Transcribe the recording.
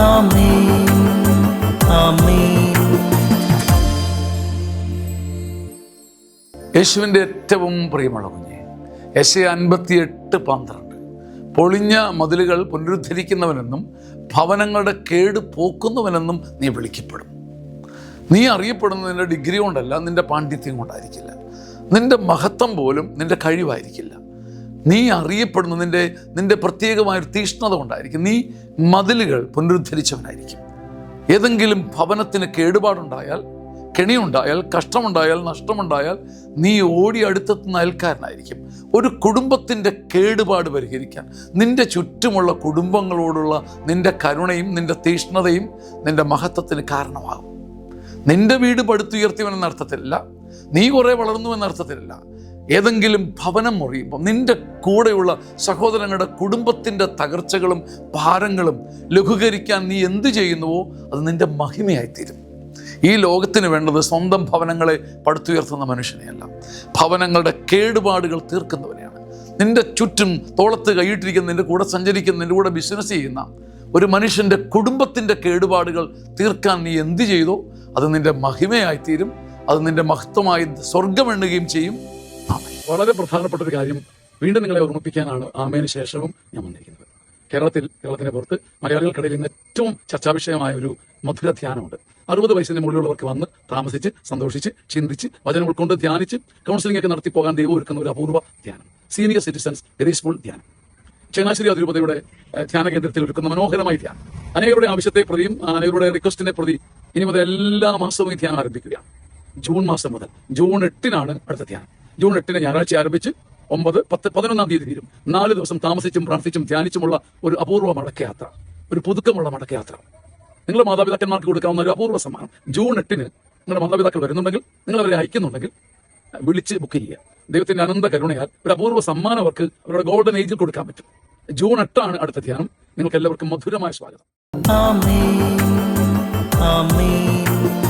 ആമേൻ ആമേൻ. യേശുവിൻ്റെ ഏറ്റവും പ്രിയമുള്ള കുഞ്ഞെ, യെശയ്യാ 58:12 പൊളിഞ്ഞ മതിലുകൾ പുനരുദ്ധരിക്കുന്നവനെന്നും ഭവനങ്ങളുടെ കേട് പോക്കുന്നവനെന്നും നീ വിളിക്കപ്പെടും. നീ അറിയപ്പെടുന്നത് നിന്റെ ഡിഗ്രി കൊണ്ടല്ല, നിന്റെ പാണ്ഡിത്യം കൊണ്ടായിരിക്കില്ല, നിന്റെ മഹത്വം പോലും നിന്റെ കഴിവായിരിക്കില്ല. നീ അറിയപ്പെടുന്നത് നിന്റെ പ്രത്യേകമായൊരു തീഷ്ണത കൊണ്ടായിരിക്കും. നീ മതിലുകൾ പുനരുദ്ധരിച്ചവനായിരിക്കും. ഏതെങ്കിലും ഭവനത്തിന് കേടുപാടുണ്ടായാൽ, കെണിയുണ്ടായാൽ, കഷ്ടമുണ്ടായാൽ, നഷ്ടമുണ്ടായാൽ നീ ഓടി അടുത്തെത്തുന്ന അയൽക്കാരനായിരിക്കും. ഒരു കുടുംബത്തിൻ്റെ കേടുപാട് പരിഹരിക്കാൻ നിന്റെ ചുറ്റുമുള്ള കുടുംബങ്ങളോടുള്ള നിന്റെ കരുണയും നിന്റെ തീഷ്ണതയും നിന്റെ മഹത്വത്തിന് കാരണമാകും. നിന്റെ വീട് പടുത്തുയർത്തിയവനെന്ന അർത്ഥത്തിലല്ല, നീ കുറേ വളർന്നു എന്ന അർത്ഥത്തിലല്ല. ഏതെങ്കിലും ഭവനം മുറിയുമ്പോൾ നിന്റെ കൂടെയുള്ള സഹോദരങ്ങളുടെ കുടുംബത്തിൻ്റെ തകർച്ചകളും ഭാരങ്ങളും ലഘൂകരിക്കാൻ നീ എന്തു ചെയ്യുന്നുവോ അത് നിന്റെ മഹിമയായിത്തീരും. ഈ ലോകത്തിന് വേണ്ടത് സ്വന്തം ഭവനങ്ങളെ പടുത്തുയർത്തുന്ന മനുഷ്യനെയല്ല, ഭവനങ്ങളുടെ കേടുപാടുകൾ തീർക്കുന്നവനെയാണ്. നിന്റെ ചുറ്റും തോളത്ത് കൈയിട്ടിരിക്കുന്ന, നിന്റെ കൂടെ സഞ്ചരിക്കുന്ന, നിന്റെ കൂടെ ബിസിനസ് ചെയ്യുന്ന ഒരു മനുഷ്യൻ്റെ കുടുംബത്തിൻ്റെ കേടുപാടുകൾ തീർക്കാൻ നീ എന്ത് ചെയ്തോ അത് നിന്റെ മഹിമയായിത്തീരും. അത് നിന്റെ മഹത്വമായി സ്വർഗം എണ്ണുകയും ചെയ്യും. വളരെ പ്രധാനപ്പെട്ട ഒരു കാര്യം വീണ്ടും നിങ്ങളെ ഓർമ്മിപ്പിക്കാനാണ് ആമേന് ശേഷവും ഞാൻ വന്നിരിക്കുന്നത്. കേരളത്തിന് പുറത്ത് മലയാളികൾക്കിടയിൽ ഇന്ന് ഏറ്റവും ചർച്ചാവിഷയമായ ഒരു മധുര ധ്യാനമുണ്ട്. 60 വയസ്സിന് മുകളിലുള്ളവർക്ക് വന്ന് താമസിച്ച് സന്തോഷിച്ച് ചിന്തിച്ച് വചനം ഉൾക്കൊണ്ട് ധ്യാനിച്ച് കൗൺസിലിംഗ് ഒക്കെ നടത്തി പോകാൻ ദൈവം ഒരുക്കുന്ന ഒരു അപൂർവ ധ്യാനം, സീനിയർ സിറ്റിസൺസ് ഗ്രേസ്ഫുൾ ധ്യാനം. ചങ്ങനാശ്ശേരി അതിരൂപതയുടെ ധ്യാന കേന്ദ്രത്തിൽ ഒരുക്കുന്ന മനോഹരമായ ധ്യാനം. അനേകരുടെ ആവശ്യത്തെ പ്രതിയും അനേകരുടെ റിക്വസ്റ്റിനെ പ്രതി ഇനി മുതൽ എല്ലാ മാസവും ഈ ധ്യാനം ആരംഭിക്കുകയാണ്. ജൂൺ മാസം മുതൽ ജൂൺ 8-നാണ് അടുത്ത ധ്യാനം. ജൂൺ 8 ഞായറാഴ്ച ആരംഭിച്ച് 9, 10, 11-ാം തീയതി തീരും. 4 ദിവസം താമസിച്ചും പ്രാർത്ഥിച്ചും ധ്യാനിച്ചുമുള്ള ഒരു അപൂർവ മടക്കയാത്ര, ഒരു പുതുക്കമുള്ള മടക്കയാത്ര. നിങ്ങളുടെ മാതാപിതാക്കന്മാർക്ക് കൊടുക്കാവുന്ന ഒരു അപൂർവ സമ്മാനം. ജൂൺ 8-ന് നിങ്ങളുടെ മാതാപിതാക്കൾ വരുന്നുണ്ടെങ്കിൽ, നിങ്ങൾ അവരെ അയക്കുന്നുണ്ടെങ്കിൽ വിളിച്ച് ബുക്ക് ചെയ്യുക. ദൈവത്തിന്റെ അനന്ത കരുണയാൽ ഒരു അപൂർവ സമ്മാനം അവർക്ക് അവരുടെ ഗോൾഡൻ ഏജിൽ കൊടുക്കാൻ പറ്റും. ജൂൺ 8 അടുത്ത ധ്യാനം. നിങ്ങൾക്ക് എല്ലാവർക്കും മധുരമായ സ്വാഗതം. ആമേൻ ആമേൻ.